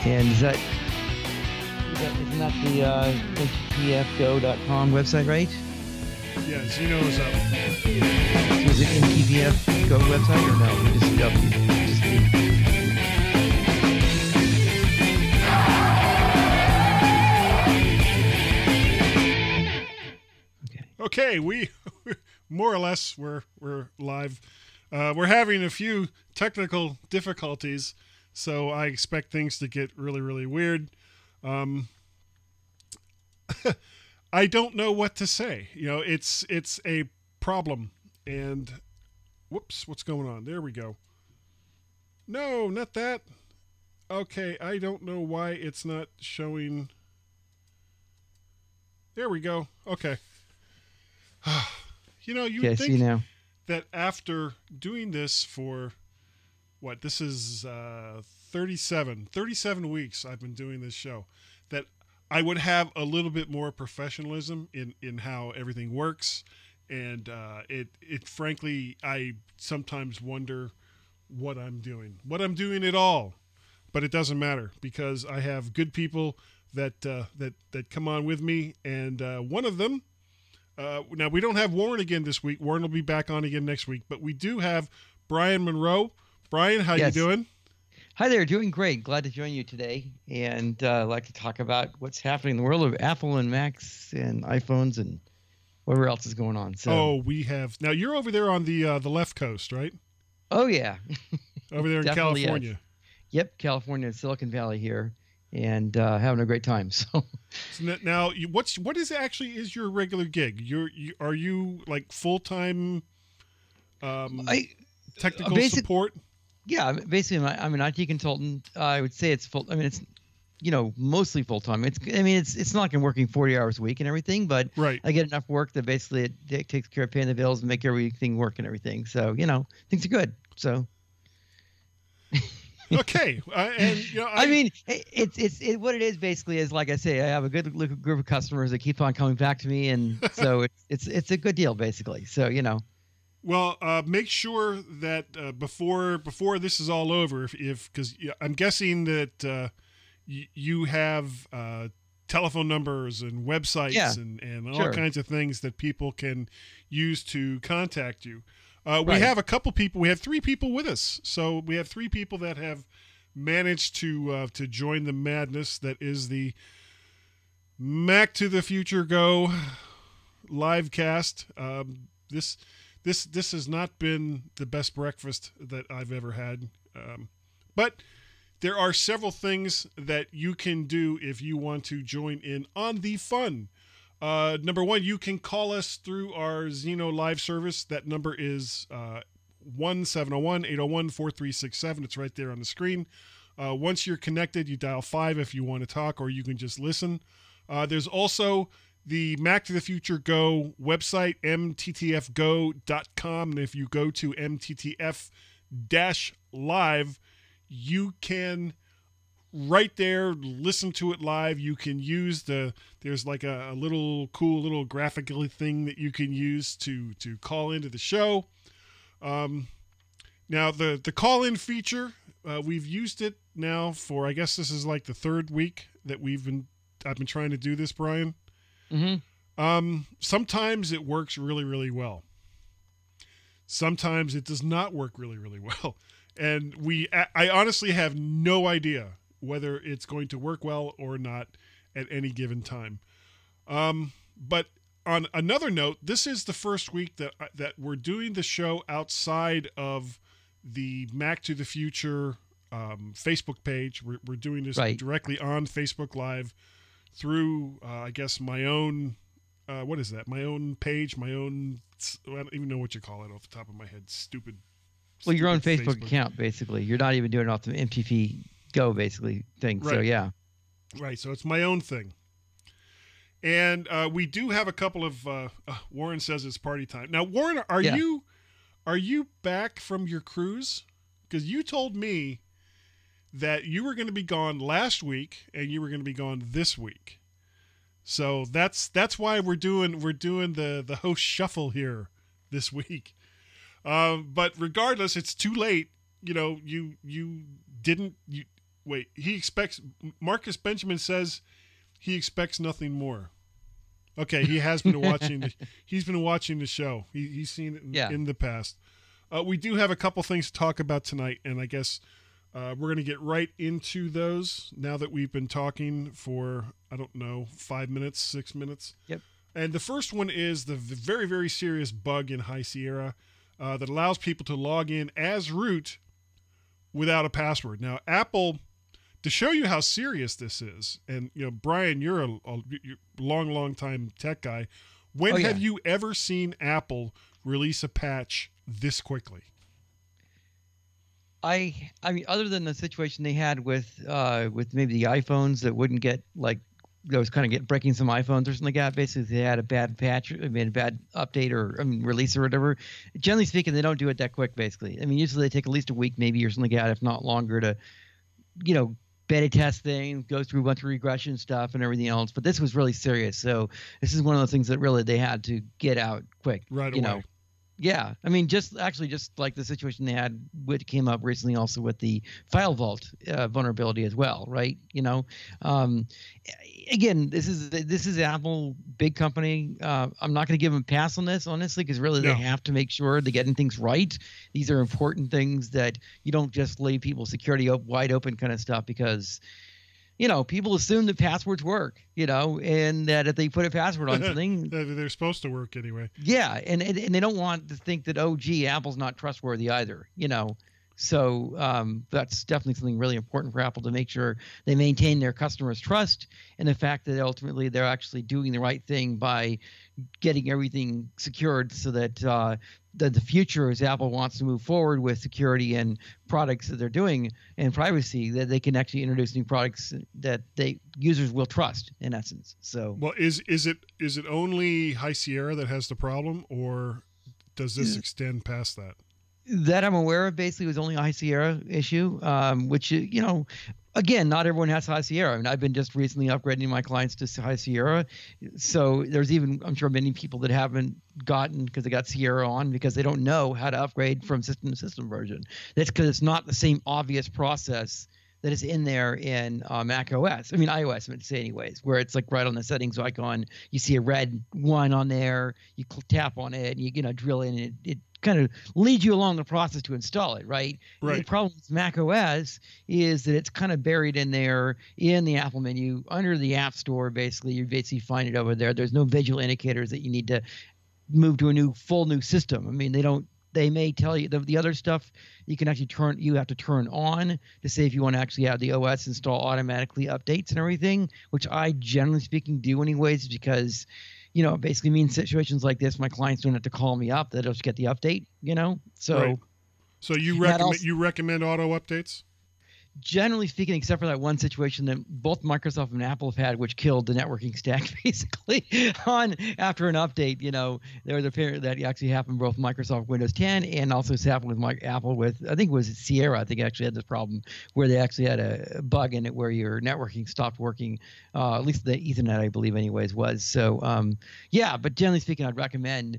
And isn't that the mtpfgo.com website, right? Yeah, Zeno is up. So is it MTPF Go website or no? Just W. Just B. Okay, we more or less we're live. We're having a few technical difficulties, so I expect things to get really weird. I don't know what to say. You know, it's a problem. And whoops, what's going on? There we go. No, not that. Okay, I don't know why it's not showing. There we go. Okay. You know, you think that after doing this for what, this is 37 weeks I've been doing this show, that I would have a little bit more professionalism in how everything works. And it frankly, I sometimes wonder what I'm doing at all, but it doesn't matter because I have good people that come on with me. And one of them, now we don't have Warren again this week. Warren will be back on again next week, but we do have Brian Monroe. Brian, how you doing? Hi there, doing great. Glad to join you today, and I'd like to talk about what's happening in the world of Apple and Macs and iPhones and whatever else is going on. So, we have now. You're over there on the left coast, right? Oh yeah, over there in California. Yes. Yep, California, Silicon Valley here, and having a great time. So now, what is actually your regular gig? Are you like full-time technical support? Yeah, basically, I'm an IT consultant. I would say it's full. I mean, it's mostly full time. It's not like I'm working 40 hours a week and everything, but right. I get enough work that basically it takes care of paying the bills and make everything work and everything. So things are good. So okay, and it's what it is basically is, like I say, I have a good group of customers that keep on coming back to me, and so it's a good deal basically. So Well, make sure that before this is all over, because I'm guessing that you have telephone numbers and websites and all kinds of things that people can use to contact you. We have a couple people. We have 3 people with us, so we have 3 people that have managed to join the madness that is the Mac to the Future Go live cast. This has not been the best breakfast that I've ever had. But there are several things that you can do if you want to join in on the fun. Number 1, you can call us through our Zeno live service. That number is 1-701-801-4367. It's right there on the screen. Once you're connected, you dial 5 if you want to talk, or you can just listen. There's also the Mac to the Future Go website, mttfgo.com. And if you go to mttf-live, you can right there listen to it live. You can use there's like a cool little graphical thing that you can use to call into the show. Now the call-in feature, we've used it now for, I guess this is like the 3rd week that I've been trying to do this, Brian. Mm-hmm. Sometimes it works really well. Sometimes it does not work really well. And I honestly have no idea whether it's going to work well or not at any given time. But on another note, this is the first week that we're doing the show outside of the Mac to the Future Facebook page. We're doing this directly on Facebook Live through, I guess, my own, what is that? My own page, I don't even know what you call it off the top of my head. Well, your own Facebook account, basically. You're not even doing it off the MTP Go, basically, thing. Right. So, yeah. Right. So it's my own thing. And we do have a couple of, Warren says it's party time. Now, Warren, are you back from your cruise? Because you told me that you were going to be gone last week and you were going to be gone this week. So that's why we're doing the host shuffle here this week. But regardless, it's too late. You wait, he expects, Marcus Benjamin says he expects nothing more. Okay, he has been watching he's been watching the show. He's seen it in the past. We do have a couple things to talk about tonight, and I guess we're going to get right into those now that we've been talking for, I don't know, 5 minutes, 6 minutes. Yep. And the first one is the very, very serious bug in High Sierra that allows people to log in as root without a password. Now, Apple, to show you how serious this is, and Brian, you're a long time tech guy. When have you ever seen Apple release a patch this quickly? I mean, other than the situation they had with maybe the iPhones that wouldn't get that was kind of breaking some iPhones or something like that. Basically, they had a bad patch, I mean, a bad update or release or whatever. Generally speaking, they don't do it that quick. Basically, I mean, usually they take at least a week, maybe or something like that, if not longer, to beta test things, go through a bunch of regression stuff and everything else. But this was really serious, so this is one of those things that really they had to get out quick. Right away. Yeah, I mean, just like the situation they had, which came up recently, also with the file vault vulnerability as well, right? Again, this is Apple, big company. I'm not going to give them a pass on this, honestly, because really they have to make sure they're getting things right. These are important things that you don't just leave people's security wide open kind of stuff, because people assume that passwords work, and that if they put a password on something, they're supposed to work anyway. Yeah, and they don't want to think that, oh, gee, Apple's not trustworthy either, So that's definitely something really important for Apple, to make sure they maintain their customers' trust, and the fact that ultimately they're actually doing the right thing by getting everything secured, so that the future, as Apple wants to move forward with security and products that they're doing and privacy, that they can actually introduce new products that users will trust, in essence. So, well, is it only High Sierra that has the problem, or does this extend past that? That I'm aware of, basically, was only a High Sierra issue, which, again, not everyone has High Sierra. I mean, I've been just recently upgrading my clients to High Sierra. So there's even, I'm sure, many people that haven't gotten, because they got Sierra on, because they don't know how to upgrade from system to system version. That's because it's not the same obvious process that is in there in MACOS. I mean, iOS, I meant to say anyways, where it's like right on the settings icon, you see a red one on there, you tap on it, and you drill in, and it kind of leads you along the process to install it, right? The problem with macOS is that it's kind of buried in there in the Apple menu under the App Store. Basically, you find it over there. There's no visual indicators that you need to move to a full new system. I mean, they may tell you the other stuff you can actually you have to turn on to say if you want to actually have the OS install automatically updates and everything, which I generally speaking do anyways, because it basically means situations like this, my clients don't have to call me up; they'll just get the update. So, so you recommend auto updates? Generally speaking, except for that one situation that both Microsoft and Apple have had, which killed the networking stack basically after an update. There was a period that actually happened both Microsoft Windows 10 and also it's happened with Apple with, I think it was Sierra. I think it actually had this problem where they actually had a bug in it where your networking stopped working. At least the Ethernet, I believe, anyways, was. So but generally speaking, I'd recommend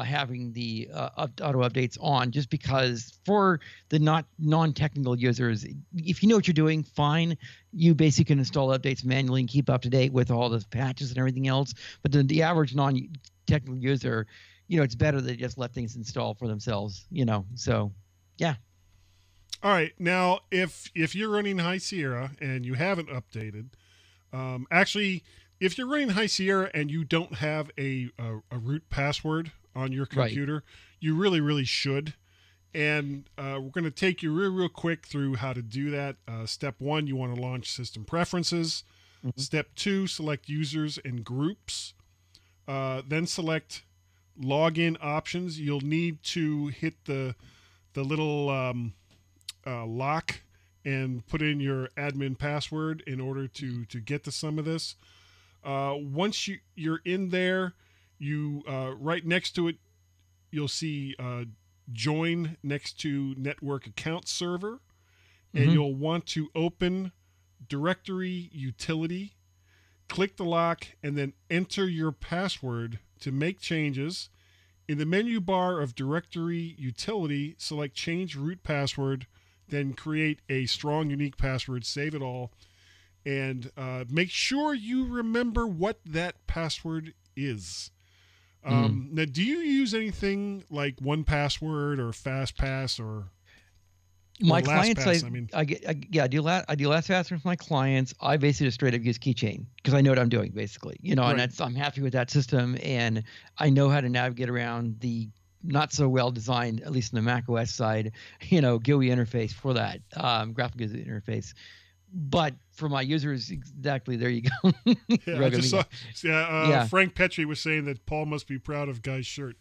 having the auto updates on, just because for the non-technical users, if you know what you're doing, fine. You basically can install updates manually and keep up to date with all the patches and everything else. But the average non-technical user, it's better they just let things install for themselves. So yeah. All right, now if you're running High Sierra and you haven't updated, actually, if you're running High Sierra and you don't have a root password on your computer, you really, really should. And we're going to take you real quick through how to do that. Step 1, you want to launch system preferences. Mm-hmm. Step 2, select users and groups. Then select login options. You'll need to hit the little lock and put in your admin password in order to get to some of this. Once you're in there, you right next to it, you'll see join next to network account server, and you'll want to open directory utility, click the lock, and then enter your password to make changes. In the menu bar of directory utility, select change root password then create a strong, unique password, save it all, and make sure you remember what that password is. Now, do you use anything like 1Password or FastPass or my clients, LastPass? I do LastPass with my clients. I basically just straight up use Keychain because I know what I'm doing basically, and I'm happy with that system, and I know how to navigate around the not so well designed, at least in the macOS side, GUI interface for that graphical user interface. But for my users, exactly, there you go. Yeah, I just saw. Frank Petrie was saying that Paul must be proud of Guy's shirt.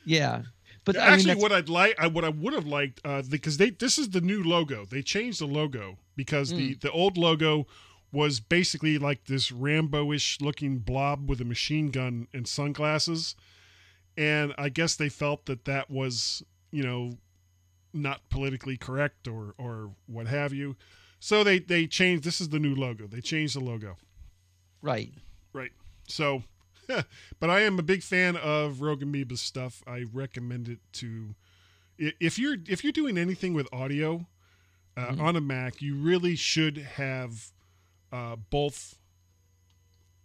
Yeah. But actually, what I would have liked, because this is the new logo. They changed the logo because the old logo was basically like this Rambo-ish looking blob with a machine gun and sunglasses, and I guess they felt that was not politically correct or what have you. So they changed. This is the new logo. They changed the logo. Right. So. But I am a big fan of Rogue Amoeba's stuff. I recommend it to if you're doing anything with audio on a Mac, you really should have both.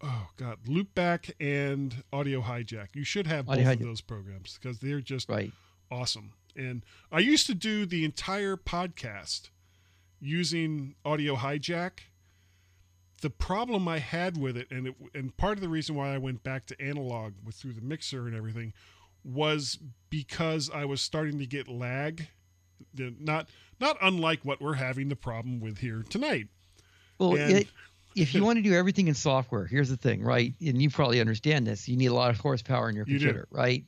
Oh God, Loopback and Audio Hijack. You should have both of those programs because they're just awesome. And I used to do the entire podcast using Audio Hijack. The problem I had with it, and part of the reason why I went back to analog through the mixer and everything, was because I was starting to get lag, not unlike what we're having the problem with here tonight. Well, if you want to do everything in software, here's the thing, right? And you probably understand this. You need a lot of horsepower in your computer, right?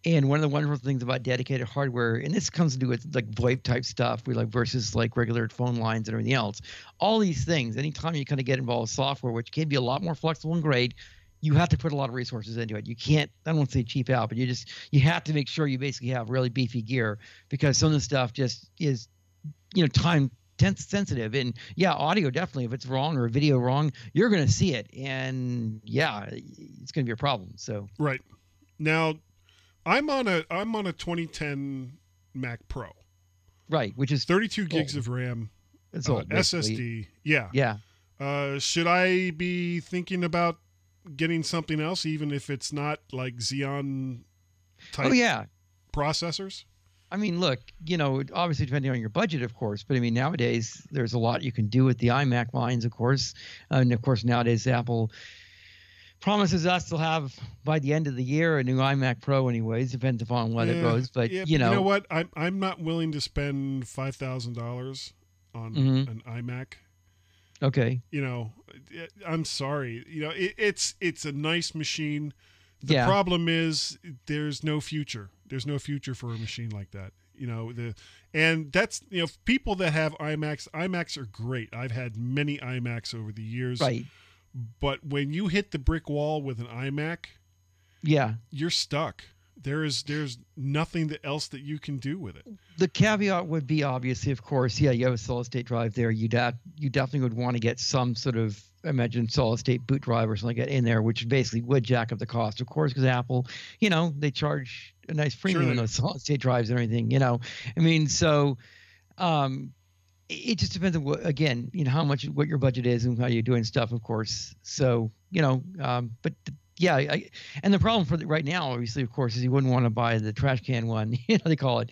And one of the wonderful things about dedicated hardware, and this comes to do with like VoIP type stuff, versus like regular phone lines and everything else. All these things, anytime you kind of get involved with software, which can be a lot more flexible and great, you have to put a lot of resources into it. You can't, I don't want to say cheap out, but you have to make sure you basically have really beefy gear because some of the stuff just is, time sensitive. And audio definitely, if it's wrong or video wrong, you're going to see it, and it's going to be a problem. So right now I'm on a 2010 Mac Pro, right, which is 32 gigs of RAM. It's old, SSD. Should I be thinking about getting something else, even if it's not like Xeon type processors? I mean, look, obviously depending on your budget, of course, but I mean, nowadays there's a lot you can do with the iMac lines, of course. And of course, nowadays Apple promises us to have by the end of the year a new iMac Pro anyways, depends upon what it goes. But, you know what? I'm not willing to spend $5,000 on an iMac. Okay. I'm sorry. It's a nice machine. The problem is there's no future. There's no future for a machine like that. And that's, people that have iMacs are great. I've had many iMacs over the years. Right. But when you hit the brick wall with an iMac, you're stuck. There's nothing else that you can do with it. The caveat would be, obviously, of course, you have a solid state drive there. You definitely would want to get some sort of, I imagine, solid state boot drive or something like that in there, which basically would jack up the cost, of course, because Apple, they charge a nice premium on those solid state drives and everything. I mean, so it just depends on what your budget is and how you're doing stuff, of course. So but. And the problem for right now, obviously, of course, is you wouldn't want to buy the trash can one. They call it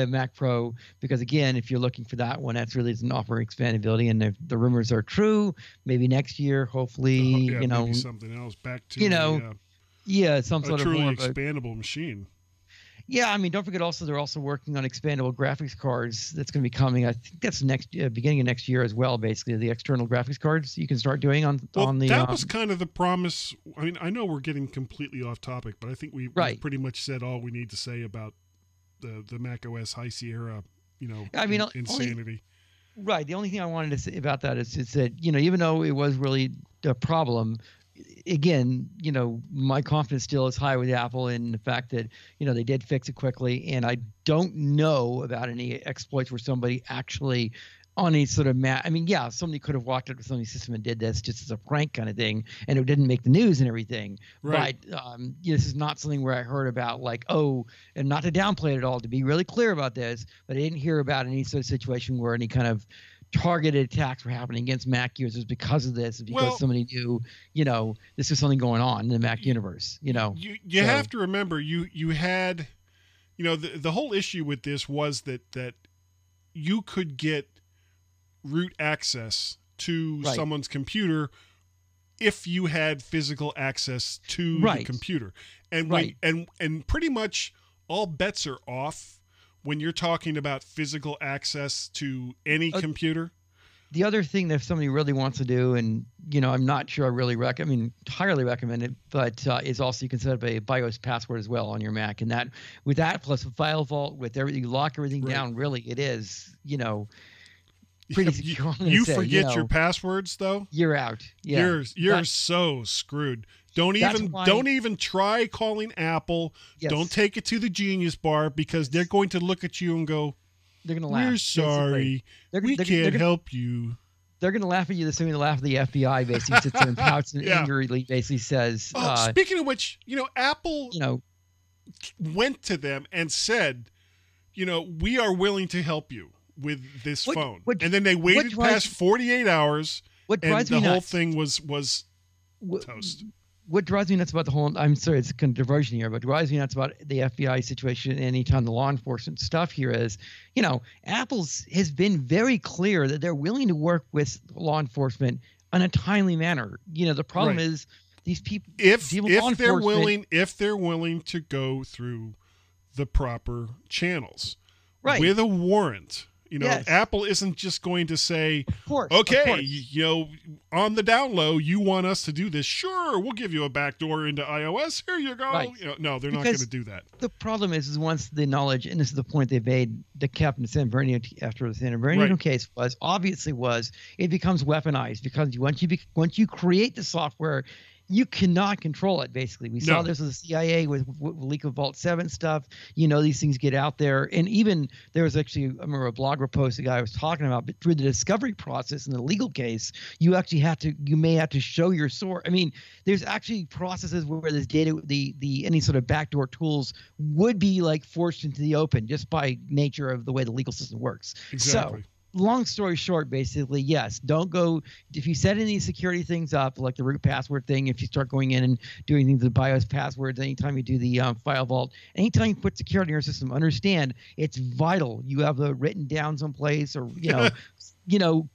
Mac Pro, because again, if you're looking for that one, that's really doesn't offer expandability. And if the rumors are true, maybe next year, hopefully, maybe something else back to some sort of truly more expandable machine. Yeah, I mean, don't forget also they're also working on expandable graphics cards. That's going to be coming. I think that's beginning of next year as well. Basically, the external graphics cards you can start doing on the. That was kind of the promise. I mean, I know we're getting completely off topic, but I think we've pretty much said all we need to say about the macOS High Sierra. Insanity. Right. The only thing I wanted to say about that is that even though it was really a problem. Again, my confidence still is high with Apple in the fact that, they did fix it quickly. And I don't know about any exploits where somebody actually on any sort of I mean, yeah, somebody could have walked up to somebody's system and did this just as a prank kind of thing, and it didn't make the news and everything. Right. But this is not something where I heard about like, oh, and not to downplay it at all, to be really clear about this, but I didn't hear about any sort of situation where any kind of targeted attacks were happening against Mac users because of this, because somebody knew, this is something going on in the Mac universe. You have to remember, you had, the whole issue with this was that you could get root access to someone's computer if you had physical access to the computer, and and pretty much all bets are off when you're talking about physical access to any computer. The other thing that if somebody really wants to do, and I'm not sure I really entirely recommend it, but is also you can set up a BIOS password as well on your Mac, and that with that plus a file vault with everything, you lock everything down. Really, it is pretty secure. You forget your passwords though, you're out. Yeah, you're so screwed. Don't even try calling Apple. Yes. Don't take it to the Genius Bar, because they're going to look at you and go, they're going to laugh. We're sorry. We can't help you. They're going to laugh at you the same way they laugh at the FBI, basically sits there and pouts and angrily basically says. Speaking of which, Apple went to them and said, we are willing to help you with this phone. And then they waited past 48 hours, and the whole thing was toast. What drives me nuts about the whole, I'm sorry, it's kind of diversion here, but drives me nuts about the FBI situation anytime the law enforcement stuff here is, Apple's has been very clear that they're willing to work with law enforcement in a timely manner. The problem is these people, if they're willing to go through the proper channels with a warrant. Apple isn't just going to say, of course, on the down low, you want us to do this. Sure, we'll give you a backdoor into iOS. Here you go. Right. No, they're not going to do that. The problem is once the knowledge, and this is the point they made, the captain San Bernardino after the San Bernardino case was, it becomes weaponized, because once you create the software, you cannot control it, basically. We saw this with the CIA with leak of Vault 7 stuff. These things get out there. And even there was actually, I remember a blogger post, the guy was talking about, but through the discovery process in the legal case, you may have to show your source. I mean, there's actually processes where this data, any sort of backdoor tools would be like forced into the open just by nature of the way the legal system works. Exactly. So, long story short, basically, yes, don't go if you set any security things up like the root password thing. If you start going in and doing things with BIOS passwords, anytime you do the file vault, anytime you put security in your system, understand it's vital you have it written down someplace, or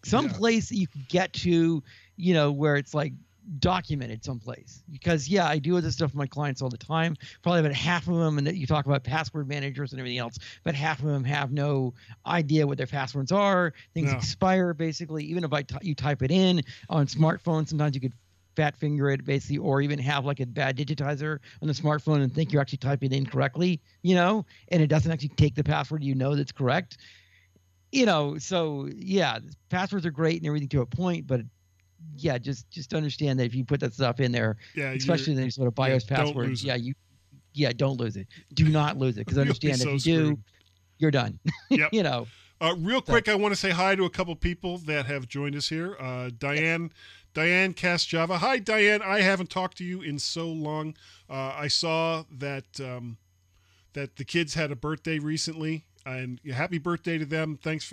some place that you can get to, where it's like documented someplace. Because I do this stuff with my clients all the time. Probably about half of them, and you talk about password managers and everything else, but half of them have no idea what their passwords are. Things expire, basically. Even if you type it in on smartphones, sometimes you could fat finger it, basically, or even have like a bad digitizer on the smartphone and think you're actually typing it in correctly, and it doesn't actually take the password that's correct. So passwords are great and everything to a point, but just understand that if you put that stuff in there, especially in sort of BIOS passwords, don't lose it. Do not lose it, because understand if you do, you're done. Yep. Real quick, I want to say hi to a couple people that have joined us here. Diane Cast Java. Hi, Diane. I haven't talked to you in so long. I saw that that the kids had a birthday recently, and happy birthday to them. Thanks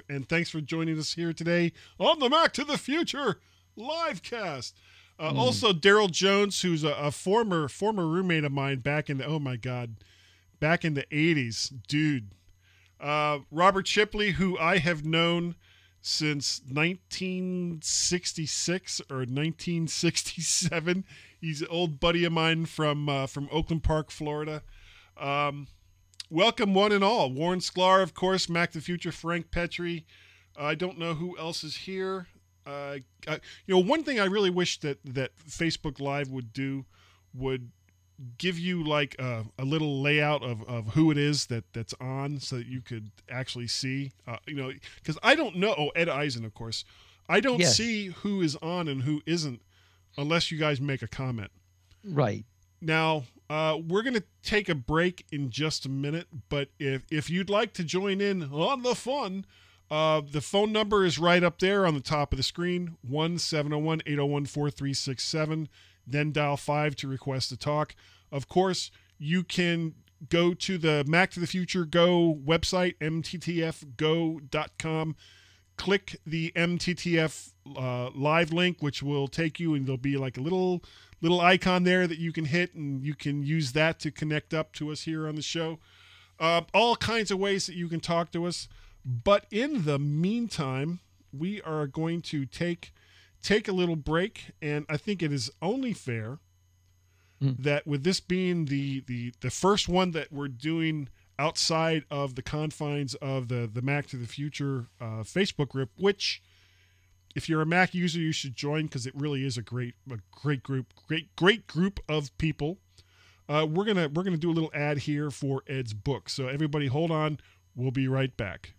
for joining us here today on the Mac to the Future live cast. Also, Daryl Jones, who's a former roommate of mine back in the 80s, dude. Robert Shipley, who I have known since 1966 or 1967. He's an old buddy of mine from Oakland Park, Florida. Welcome one and all. Warren Sklar, of course, Mac the Future, Frank Petrie. I don't know who else is here. One thing I really wish that Facebook Live would do would give you like a little layout of who it is that's on, so that you could actually see, because I don't know. Oh, Ed Eisen, of course. I don't see who is on and who isn't unless you guys make a comment. Right. Now, we're going to take a break in just a minute, but if you'd like to join in on the fun, The phone number is right up there on the top of the screen, 1-701-801-4367. Then dial 5 to request a talk. Of course, you can go to the Mac to the Future Go website, mttfgo.com. Click the MTTF live link, which will take you, and there'll be like a little icon there that you can hit, and you can use that to connect up to us here on the show. All kinds of ways that you can talk to us. But in the meantime, we are going to take a little break, and I think it is only fair that with this being the first one that we're doing outside of the confines of the Mac to the Future Facebook group, which if you're a Mac user, you should join because it really is a great group of people. We're gonna do a little ad here for Ed's book. So everybody hold on. We'll be right back.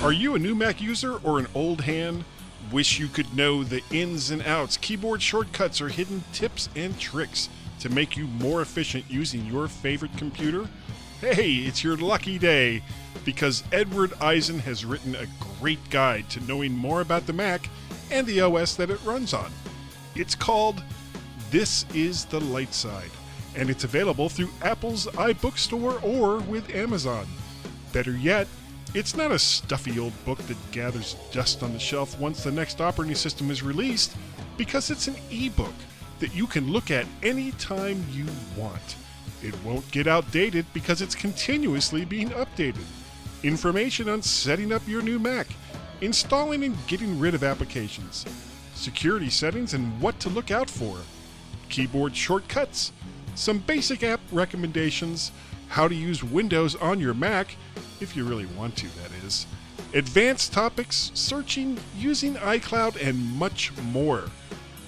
Are you a new Mac user or an old hand? Wish you could know the ins and outs, keyboard shortcuts, or hidden tips and tricks to make you more efficient using your favorite computer? Hey, it's your lucky day, because Edward Eisen has written a great guide to knowing more about the Mac and the OS that it runs on. It's called This is the Light Side, and it's available through Apple's iBookstore or with Amazon. Better yet, it's not a stuffy old book that gathers dust on the shelf once the next operating system is released, because it's an ebook that you can look at anytime you want. It won't get outdated because it's continuously being updated. Information on setting up your new Mac, installing and getting rid of applications, security settings and what to look out for, keyboard shortcuts, some basic app recommendations, how to use Windows on your Mac, if you really want to, that is, advanced topics, searching, using iCloud, and much more.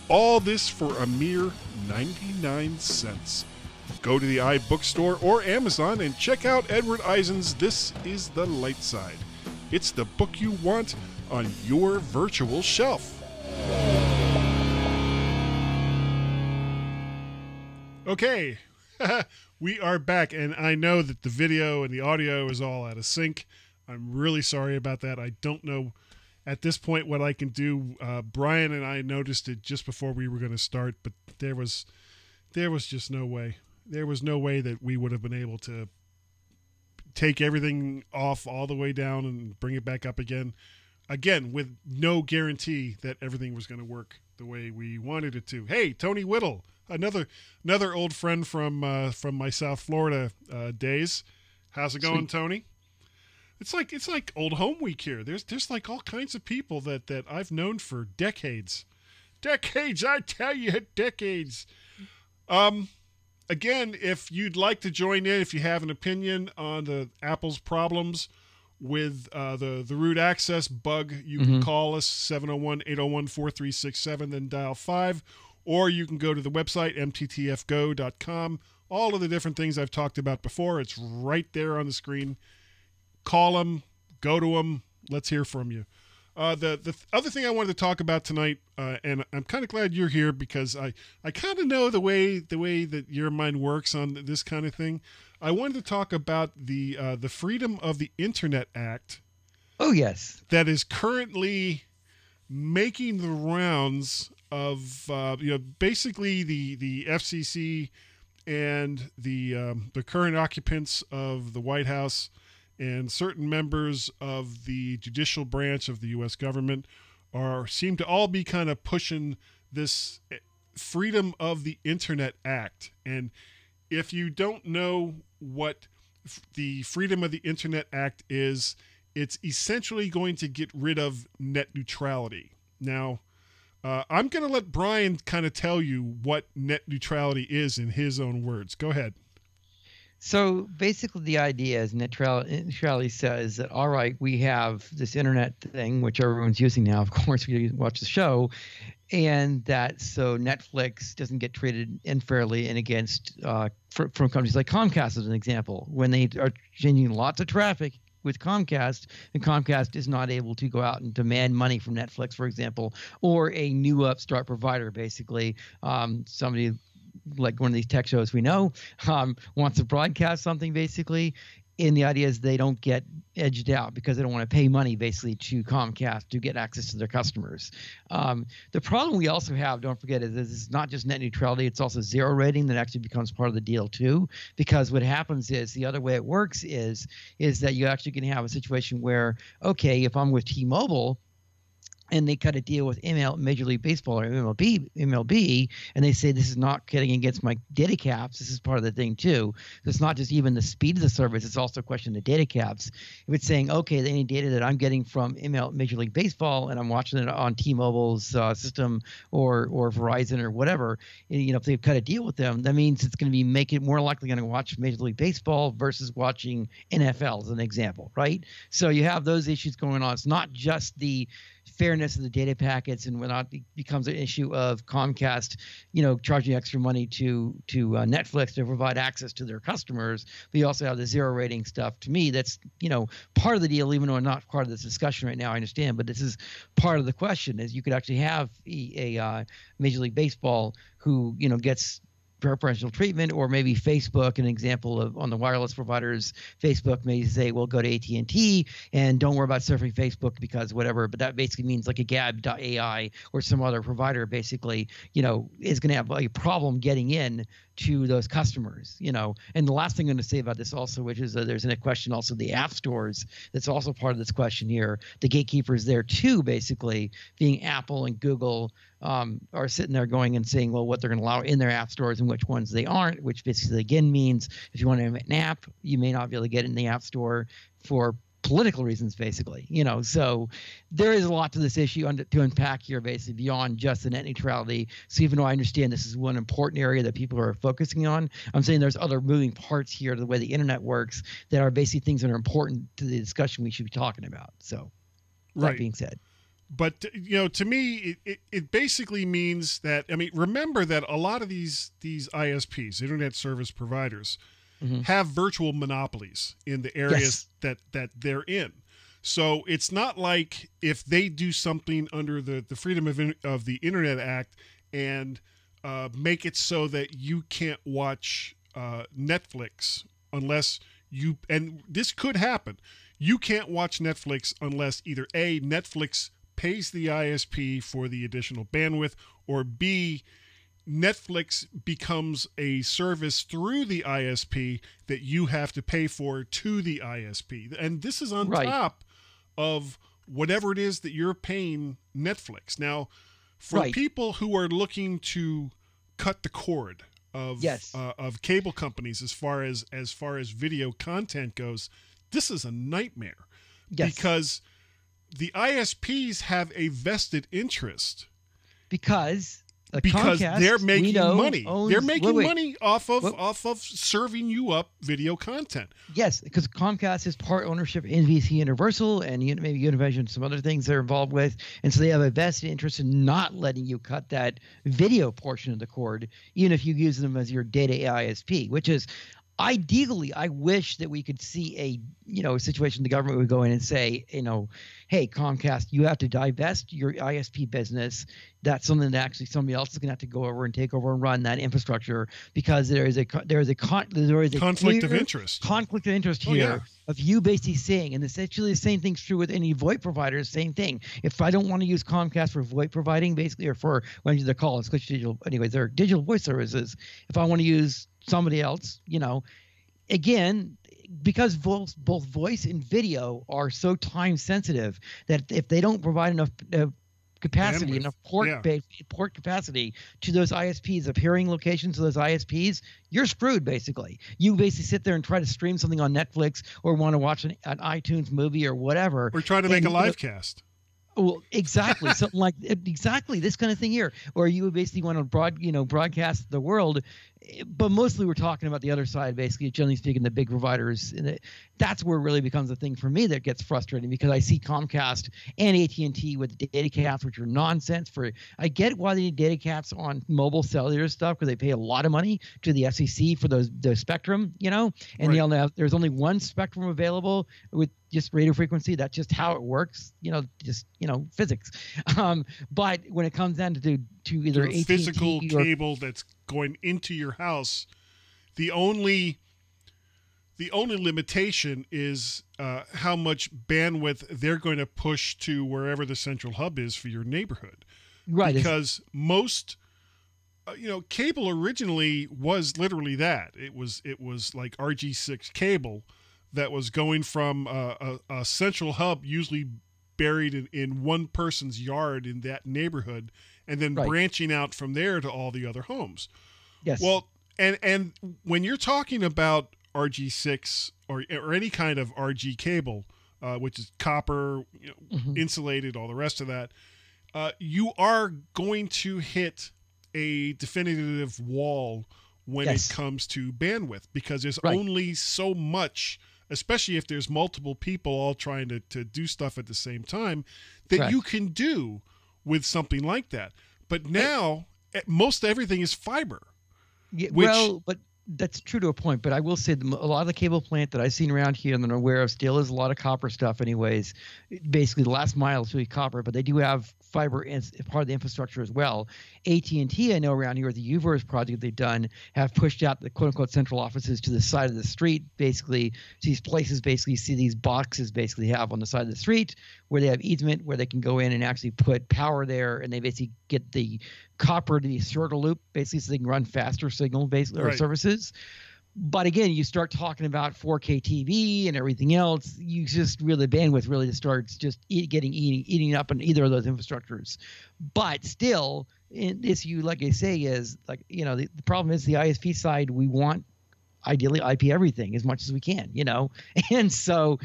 All this for a mere 99 cents. Go to the iBookstore or Amazon and check out Edward Eisen's This is the Light Side. It's the book you want on your virtual shelf. Okay, we are back, and I know that the video and the audio is all out of sync. I'm really sorry about that. I don't know at this point what I can do. Brian and I noticed it just before we were going to start, but there was just no way. There was no way that we would have been able to take everything off all the way down and bring it back up again. Again, with no guarantee that everything was going to work the way we wanted it to. Hey, Tony Whittle, another old friend from my South Florida days. How's it going, Sweet. Tony? It's like old home week here. There's like all kinds of people that I've known for decades. Decades, I tell you, decades. Again, if you'd like to join in, if you have an opinion on the Apple's problems with the root access bug, you can call us 701-801-4367, then dial 5, or you can go to the website mttfgo.com. All of the different things I've talked about before, it's right there on the screen. Call them, go to them. Let's hear from you. The other thing I wanted to talk about tonight, and I'm kind of glad you're here because I kind of know the way that your mind works on this kind of thing. I wanted to talk about the Freedom of the Internet Act. Oh, yes. That is currently making the rounds of basically the FCC and the current occupants of the White House and certain members of the judicial branch of the U.S. government seem to all be kind of pushing this Freedom of the Internet Act. And if you don't know what the Freedom of the Internet Act is, it's essentially going to get rid of net neutrality. Now, I'm going to let Brian kind of tell you what net neutrality is in his own words. Go ahead. So basically the idea is neutrality says that, all right, we have this internet thing, which everyone's using now, of course, we watch the show, and that so Netflix doesn't get treated unfairly and against from companies like Comcast as an example. When they are changing lots of traffic with Comcast, and Comcast is not able to go out and demand money from Netflix, for example, or a new upstart provider, basically, somebody like one of these tech shows we know, wants to broadcast something basically. And the idea is they don't get edged out because they don't want to pay money basically to Comcast to get access to their customers. The problem we also have, don't forget, is this is not just net neutrality, it's also zero rating that actually becomes part of the deal too. Because what happens is the other way it works is that you actually can have a situation where, okay, if I'm with T-Mobile, and they cut a deal with Major League Baseball or MLB, and they say this is not cutting against my data caps. This is part of the thing too. So it's not just even the speed of the service; it's also a question of the data caps. If it's saying, okay, any data that I'm getting from Major League Baseball and I'm watching it on T-Mobile's system or Verizon or whatever, if they've cut a deal with them, that means it's going to be make it more likely going to watch Major League Baseball versus watching NFL as an example, right? So you have those issues going on. It's not just the fairness of the data packets and whatnot becomes an issue of Comcast, charging extra money to Netflix to provide access to their customers. But you also have the zero rating stuff. To me, that's part of the deal, even though I'm not part of this discussion right now. I understand, but this is part of the question: is you could actually have a Major League Baseball who gets preferential treatment, or maybe Facebook, an example of on the wireless providers, Facebook may say, well, go to AT&T and don't worry about surfing Facebook because whatever, but that basically means like a Gab.ai or some other provider basically, is going to have a problem getting in to those customers, And the last thing I'm going to say about this also, which is there's a question also the app stores. That's also part of this question here. The gatekeepers there too, basically being Apple and Google, are sitting there going and saying, well, what they're going to allow in their app stores and which ones they aren't, which basically again means if you want to have an app, you may not be able to get it in the app store for political reasons, basically, so there is a lot to this issue to unpack here, basically beyond just the net neutrality. So even though I understand this is one important area that people are focusing on, I'm saying there's other moving parts here to the way the internet works that are basically things that are important to the discussion we should be talking about. So that being said. But, to me, it basically means that, remember that a lot of these ISPs, internet service providers, have virtual monopolies in the areas that they're in. So it's not like if they do something under the Freedom of the Internet Act and make it so that you can't watch Netflix unless you, and this could happen, you can't watch Netflix unless either A, Netflix pays the ISP for the additional bandwidth, or B, Netflix becomes a service through the ISP that you have to pay for to the ISP. And this is on top of whatever it is that you're paying Netflix. Now, for people who are looking to cut the cord of cable companies as far as video content goes, this is a nightmare. Because the ISPs have a vested interest. Because Comcast, they're making money. They're making money off of serving you up video content. Yes, because Comcast is part ownership in NBC Universal and maybe Univision and some other things they're involved with. And so they have a vested interest in not letting you cut that video portion of the cord, even if you use them as your data ISP, which is ideally, I wish that we could see a situation the government would go in and say, hey, Comcast, you have to divest your ISP business. That's something that actually somebody else is going to have to go over and take over and run that infrastructure, because there is a conflict of interest. Conflict of interest here of you basically saying, and essentially the same thing's true with any VoIP providers. Same thing. If I don't want to use Comcast for VoIP providing, basically, or for what they're called, Switch Digital, anyways, they're digital voice services. If I want to use somebody else, again, because both voice and video are so time sensitive that if they don't provide enough capacity, bandwidth, enough port capacity to those ISPs, appearing locations of those ISPs, you're screwed basically. You basically sit there and try to stream something on Netflix or want to watch an iTunes movie or whatever. Or try to make a live cast. Well, exactly. Something like exactly this kind of thing here, or you would basically want to broadcast the world, but mostly we're talking about the other side, basically, generally speaking, the big providers, and that's where it really becomes a thing for me that gets frustrating, because I see Comcast and AT&T with the data caps, which are nonsense. I get why they need data caps on mobile cellular stuff, because they pay a lot of money to the FCC for the spectrum, and there's only one spectrum available with just radio frequency. That's just how it works. Physics. But when it comes down to either AT&T physical cable that's going into your house, the only limitation is how much bandwidth they're going to push to wherever the central hub is for your neighborhood. Right. Because most, cable originally was literally that. It was like RG6 cable that was going from a central hub, usually buried in one person's yard in that neighborhood, and then branching out from there to all the other homes. Yes. Well, and when you're talking about RG6 or any kind of RG cable, which is copper, insulated, all the rest of that, you are going to hit a definitive wall when it comes to bandwidth, because there's only so much, especially if there's multiple people all trying to do stuff at the same time, that you can do with something like that. But now most everything is fiber. Yeah, but that's true to a point. But I will say a lot of the cable plant that I've seen around here and that I'm aware of still is a lot of copper stuff anyways. Basically, the last mile is really copper, but they do have fiber as part of the infrastructure as well. AT&T, I know around here with the UVerse project they've done, have pushed out the quote-unquote central offices to the side of the street. Basically, so these places basically see these boxes basically have on the side of the street where they have easement where they can go in and actually put power there, and they basically get the copper to the shorter loop basically so they can run faster signal basically or services. But again, you start talking about 4K TV and everything else, you just really bandwidth really starts just eating up on either of those infrastructures. But still, this like I say is like, the problem is the ISP side, we want ideally IP everything as much as we can, and so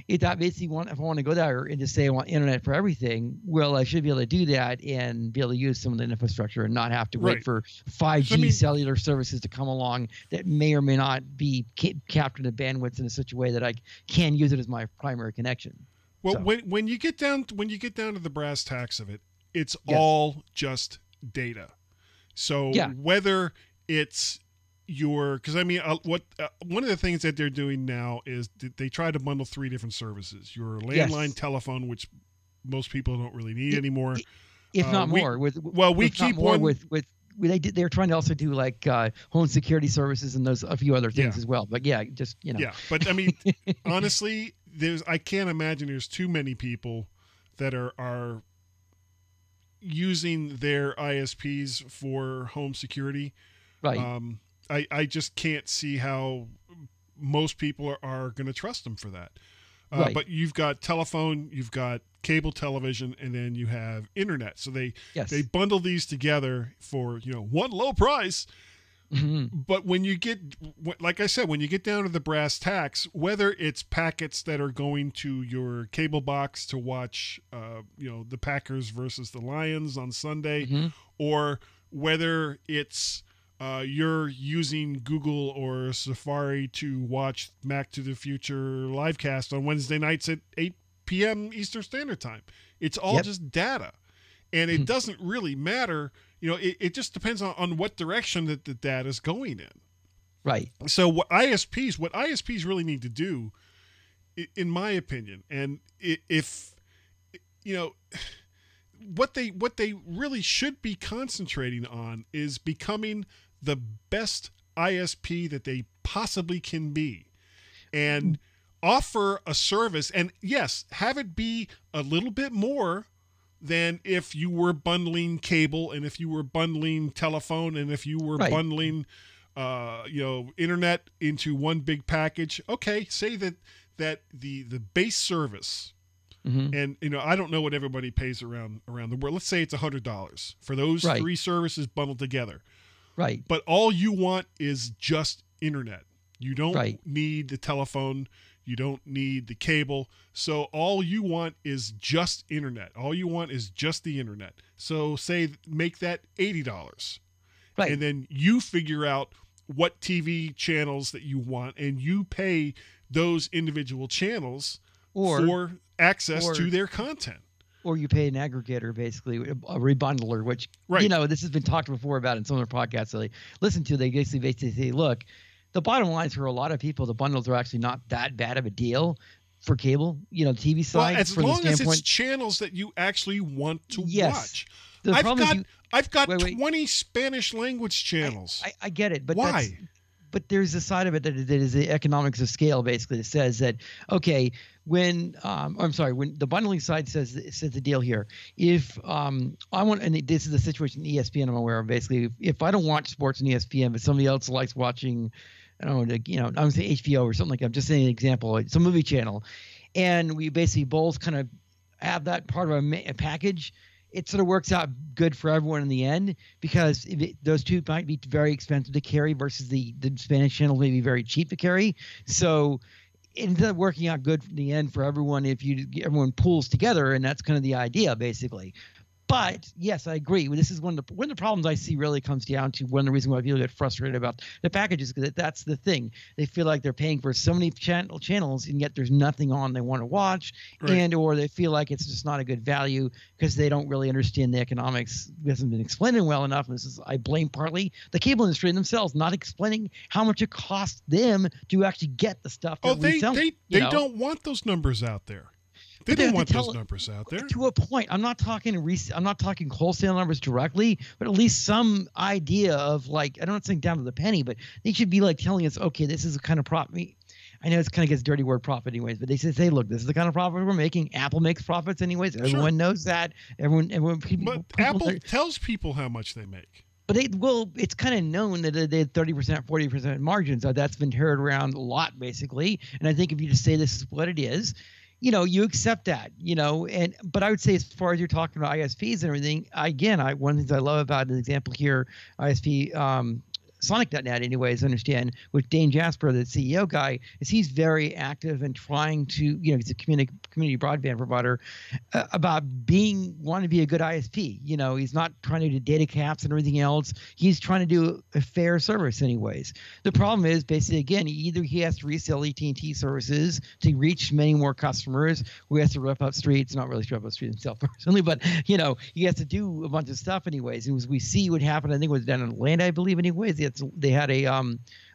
if I want to go there and just say I want internet for everything, well, I should be able to do that and be able to use some of the infrastructure and not have to wait for 5G cellular services to come along that may or may not be capturing the bandwidth in such a way that I can use it as my primary connection. Well, when you get down to the brass tacks of it, it's all just data. So whether it's because one of the things that they're doing now is they try to bundle 3 different services: your landline telephone, which most people don't really need anymore, if not more. They're trying to also do like home security services and a few other things as well. But but I mean, honestly, I can't imagine there's too many people that are using their ISPs for home security. Right. I just can't see how most people are going to trust them for that. But you've got telephone, you've got cable television, and then you have internet. So they bundle these together for one low price. Mm-hmm. But when you get, like I said, when you get down to the brass tacks, whether it's packets that are going to your cable box to watch, the Packers versus the Lions on Sunday, or whether it's you're using Google or Safari to watch Mac to the Future livecast on Wednesday nights at 8 p.m. Eastern Standard Time. It's all just data. And it doesn't really matter. It just depends on what direction that the data is going in. Right. So what ISPs really need to do, in my opinion, and what they really should be concentrating on is becoming the best ISP that they possibly can be, and offer a service, and yes, have it be a little bit more than if you were bundling cable, and if you were bundling telephone, and if you were bundling internet into one big package. Okay, say that the base service, and I don't know what everybody pays around the world. Let's say it's $100 for those 3 services bundled together. Right. But all you want is just internet. You don't need the telephone. You don't need the cable. So all you want is just internet. All you want is just the internet. So make that $80. Right. And then you figure out what TV channels that you want, and you pay those individual channels for access to their content. Or you pay an aggregator, basically, a rebundler, which, this has been talked before about in some of their podcasts that I listen to. They basically say, look, the bottom line is for a lot of people, the bundles are actually not that bad of a deal. for cable, TV side, Well, as from the long as standpoint. it's channels that you actually want to Yes. watch. The problem is I've got wait. 20 Spanish language channels. I get it, but why? But there's a side of it that is the economics of scale. Basically, that says that okay, when when the bundling side says the deal here, if I want, and this is the situation in ESPN I'm aware of. Basically, if I don't watch sports in ESPN, but somebody else likes watching, I don't know, I'm gonna say HBO or something like that. I'm just saying an example. It's a movie channel, and we basically both kind of have that part of a package. It sort of works out good for everyone in the end, because those two might be very expensive to carry versus the Spanish channels may be very cheap to carry. So it ends up working out good in the end for everyone if everyone pulls together, and that's kind of the idea basically. But yes, I agree. This is one of the problems I see really comes down to one of the reasons why people get frustrated about the packages, because that's the thing. They feel like they're paying for so many channels, and yet there's nothing on they want to watch, Right. or they feel like it's just not a good value because they don't really understand the economics. It hasn't been explained well enough. And I blame partly the cable industry themselves not explaining how much it costs them to actually get the stuff that we sell. They don't want those numbers out there. They don't want those numbers out there. To a point. I'm not talking wholesale numbers directly, but at least some idea of, like, I don't think down to the penny, but they should be like telling us, okay, this is the kind of profit. I know it's kind of gets dirty word profit anyways, but they say, look, this is the kind of profit we're making. Apple makes profits anyways. Everyone knows that. People Apple tells people how much they make. But it's kind of known that they had 30%, 40% margins. That's been heard around a lot, basically. And I think if you just say this is what it is, you accept that, but I would say, as far as you're talking about ISPs and everything, again, one of the things I love about the example here, ISP, Sonic.net anyways, I understand, with Dane Jasper, the CEO guy, is he's very active in trying to, he's a community broadband provider, about wanting to be a good ISP. He's not trying to do data caps and everything else. He's trying to do a fair service anyways. The problem is, basically, again, either he has to resell AT&T services to reach many more customers, or he has to rip up streets, not really rip up streets himself personally, but, he has to do a bunch of stuff anyways. And as we see what happened, I think it was down in Atlanta, I believe, anyways. They had a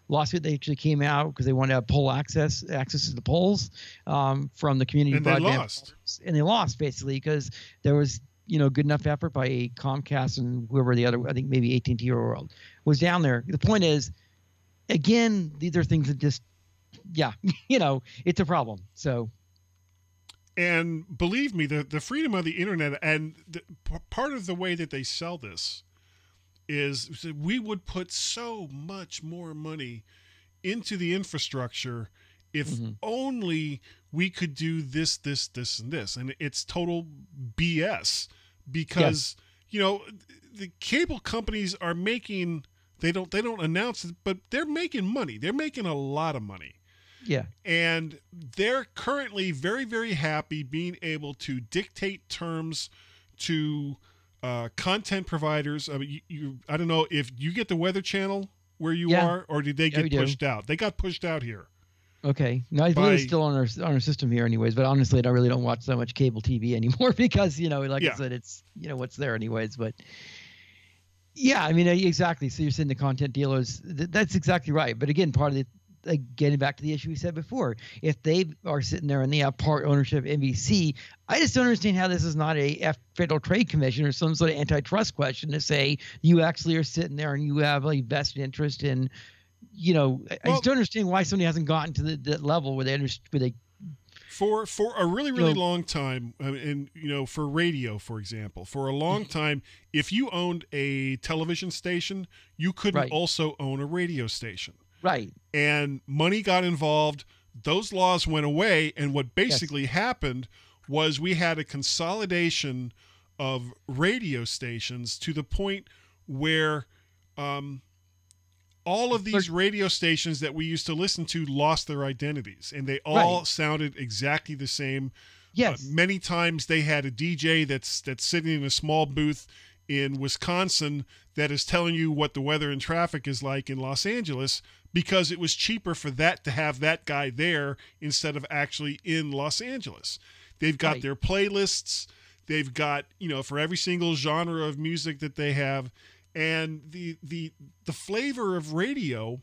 lawsuit that actually came out because they wanted to have poll access to the polls from the community and broadband. They lost basically because there was good enough effort by Comcast and whoever the other, I think maybe AT&T or World, was down there. The point is, again, these are things that just it's a problem. So. And believe me, the freedom of the internet, and part of the way that they sell this is we would put so much more money into the infrastructure if only we could do this, and this. And it's total BS because, the cable companies are making, they don't announce it, but they're making money. They're making a lot of money. Yeah. And they're currently very, very happy being able to dictate terms to content providers. I mean, I don't know if you get the Weather Channel where you are, or did they get pushed out? They got pushed out here. Okay. No, I believe it's still on our system here anyways, but honestly, I really don't watch so much cable TV anymore because, I said, it's, what's there anyways, but yeah, I mean, exactly. So you're saying the content dealers, that's exactly right. But again, part of the, getting back to the issue we said before, if they are sitting there and they have part ownership of NBC, I just don't understand how this is not a Federal Trade Commission or some sort of antitrust question to say you actually are sitting there and you have a vested interest in, I just don't understand why somebody hasn't gotten to that level where they for a really, really long time, and for radio, for example, for a long time, if you owned a television station, you couldn't also own a radio station. Right. And money got involved. Those laws went away. And what basically happened was we had a consolidation of radio stations to the point where all of these radio stations that we used to listen to lost their identities. And they all sounded exactly the same. Yes. Many times they had a DJ that's sitting in a small booth in Wisconsin that is telling you what the weather and traffic is like in Los Angeles, because it was cheaper for that to have that guy there instead of actually in Los Angeles. They've got their playlists. They've got, for every single genre of music that they have. And the flavor of radio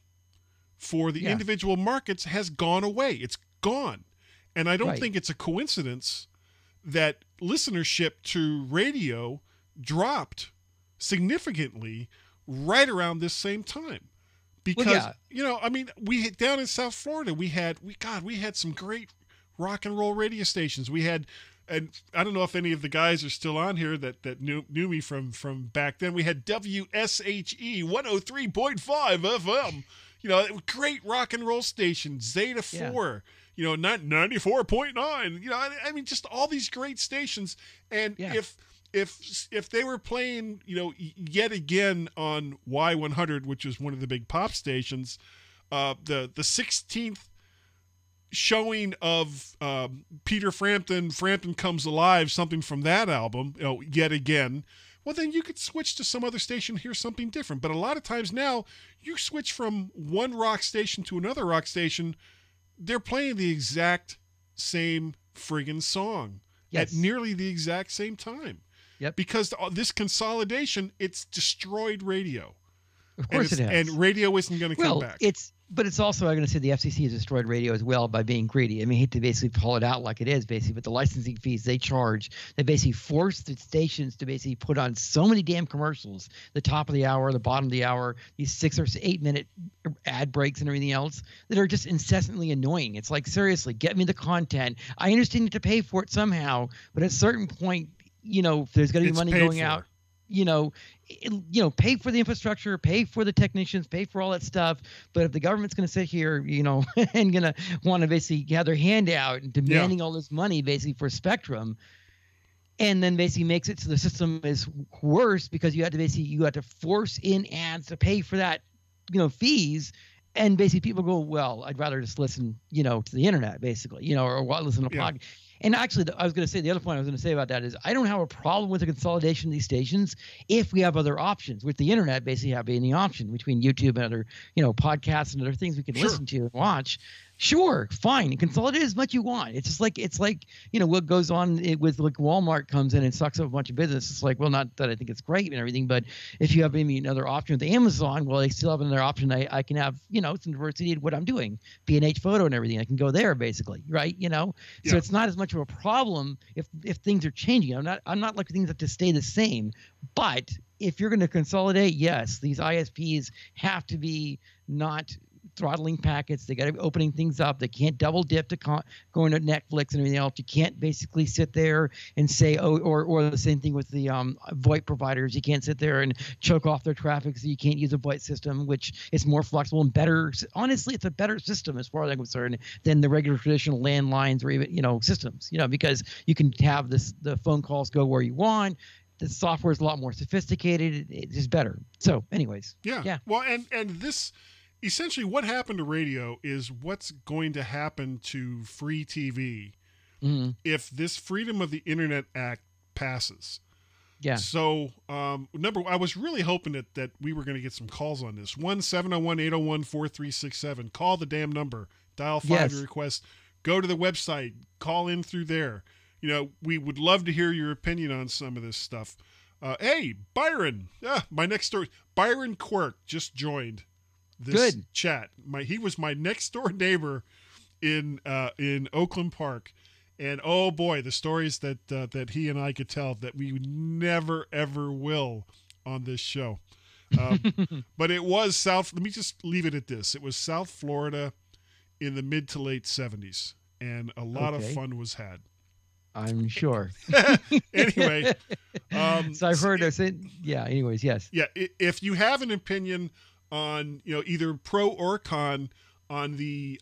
for the individual markets has gone away. It's gone. And I don't Right. think it's a coincidence that listenership to radio dropped significantly right around this same time. Because, yeah. I mean, we down in South Florida, we had some great rock and roll radio stations. We had, and I don't know if any of the guys are still on here that knew me from back then. We had WSHE 103.5 FM, great rock and roll station, Zeta 4, not 94.9, I mean, just all these great stations. And if they were playing, yet again on Y100, which was one of the big pop stations, the 16th showing of Peter Frampton Comes Alive, something from that album, yet again, well, then you could switch to some other station, hear something different. But a lot of times now, you switch from one rock station to another rock station, they're playing the exact same friggin' song at nearly the exact same time. Yep. Because this consolidation, it's destroyed radio. Of course it has. And radio isn't going to come back. But it's also, I'm going to say the FCC has destroyed radio as well by being greedy. I mean, I hate to basically call it out like it is, basically, but the licensing fees they charge, they basically force the stations to basically put on so many damn commercials, the top of the hour, the bottom of the hour, these 6 or 8 minute ad breaks and everything else that are just incessantly annoying. It's like, seriously, get me the content. I understand you have to pay for it somehow, but at a certain point, if there's going to be money going out, pay for the infrastructure, pay for the technicians, pay for all that stuff. But if the government's going to sit here, and going to want to basically have their hand out and demanding all this money basically for spectrum, and then basically makes it so the system is worse because you have to force in ads to pay for that, fees. And basically people go, well, I'd rather just listen, to the internet basically, or listen to podcast. And actually, I was going to say the other point I was going to say about that is I don't have a problem with the consolidation of these stations if we have other options. With the internet, basically having the option between YouTube and other, podcasts and other things we can listen to and watch. Sure, fine. And consolidate as much you want. It's just like what goes on with like Walmart comes in and sucks up a bunch of business. It's like, well, not that I think it's great and everything, but if you have maybe another option with Amazon, well, they still have another option. I can have some diversity in what I'm doing, B&H Photo and everything. I can go there basically, right? So it's not as much of a problem if things are changing. I'm not like things have to stay the same, but if you're going to consolidate, yes, these ISPs have to be not throttling packets. They got to be opening things up. They can't double dip to going to Netflix and everything else. You can't basically sit there and say, or the same thing with the VoIP providers. You can't sit there and choke off their traffic, so you can't use a VoIP system, which is more flexible and better. Honestly, it's a better system as far as I'm concerned than the regular traditional landlines or even systems. Because you can have the phone calls go where you want. The software is a lot more sophisticated. It's just better. So, anyways, yeah. Well, and this. Essentially, what happened to radio is what's going to happen to free TV if this Freedom of the Internet Act passes. Yeah. So, I was really hoping that we were going to get some calls on this. 1-701-801-4367. Call the damn number. Dial 5 your request. Go to the website. Call in through there. We would love to hear your opinion on some of this stuff. Hey, Byron. My next story. Byron Quirk just joined this chat. He was my next door neighbor in Oakland Park, and oh boy, the stories that he and I could tell that we never ever will on this show. But it was South. Let me just leave it at this: it was South Florida in the mid to late 70s, and a lot of fun was had. I'm sure. Anyway, so I've heard us. Anyways, yes. Yeah, if you have an opinion on either pro or con on the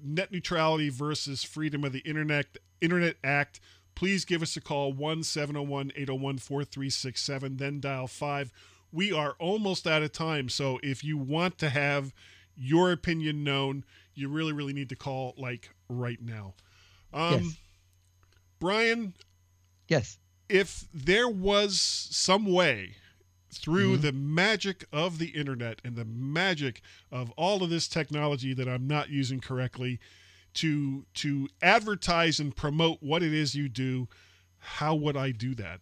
net neutrality versus freedom of the Internet Act, please give us a call 1-701-801-4367, then dial 5. We are almost out of time, so if you want to have your opinion known, you really, really need to call like right now. Yes. Brian? Yes. If there was some way through the magic of the internet and the magic of all of this technology that I'm not using correctly to advertise and promote what it is you do, how would I do that?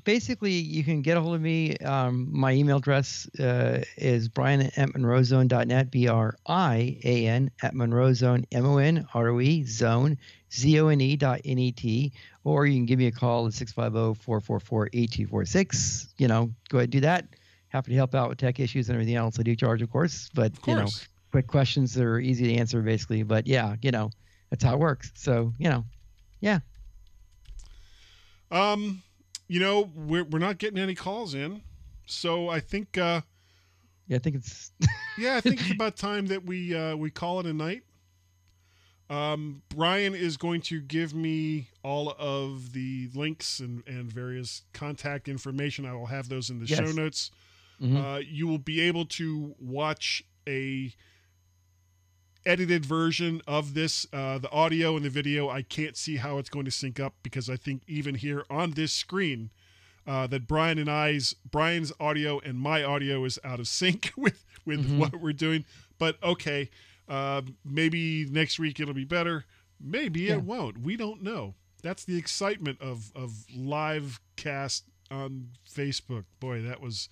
Basically, you can get a hold of me. My email address is brian@monroezone.net, BRIAN at monroezone, MONROE zone, ZONE.net, or you can give me a call at 650-444-8246. Go ahead and do that. Happy to help out with tech issues and everything else. I do charge, of course, but Of course. quick questions that are easy to answer, basically. But yeah, that's how it works. So, yeah. We're not getting any calls in, so I think I think it's I think it's about time that we call it a night. Brian is going to give me all of the links and various contact information. I will have those in the show notes. Mm-hmm. You will be able to watch a edited version of this, the audio and the video. I can't see how it's going to sync up, because I think even here on this screen that Brian's audio and my audio is out of sync with what we're doing. But okay, maybe next week it'll be better. Maybe it won't. We don't know. That's the excitement of live cast on Facebook. Boy, that was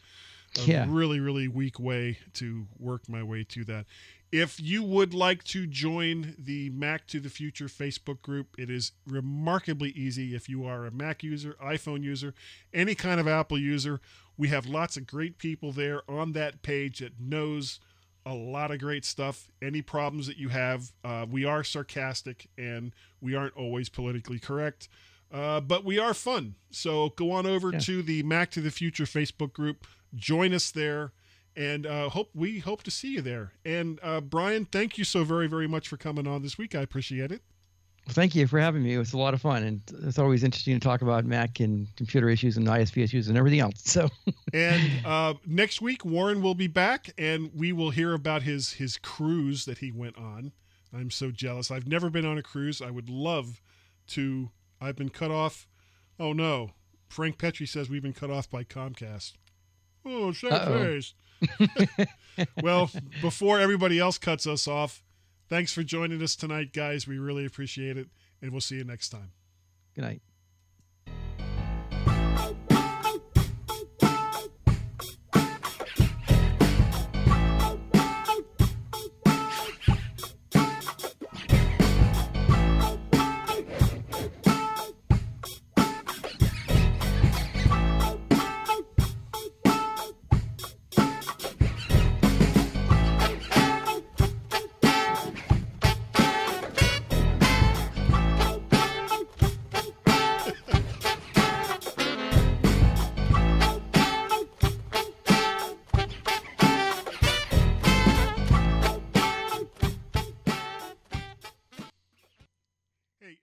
a really, really weak way to work my way to that. If you would like to join the Mac to the Future Facebook group, it is remarkably easy. If you are a Mac user, iPhone user, any kind of Apple user, we have lots of great people there on that page that knows a lot of great stuff. Any problems that you have, we are sarcastic and we aren't always politically correct, but we are fun. So go on over to the Mac to the Future Facebook group, join us there. And we hope to see you there. And Brian, thank you so very, very much for coming on this week. I appreciate it. Well, thank you for having me. It was a lot of fun, and it's always interesting to talk about Mac and computer issues and ISP issues and everything else. So, and next week, Warren will be back, and we will hear about his cruise that he went on. I'm so jealous. I've never been on a cruise. I would love to. I've been cut off. Oh no, Frank Petrie says we've been cut off by Comcast. Oh, sad face. Well, before everybody else cuts us off, thanks for joining us tonight, guys. We really appreciate it, and we'll see you next time. Good night.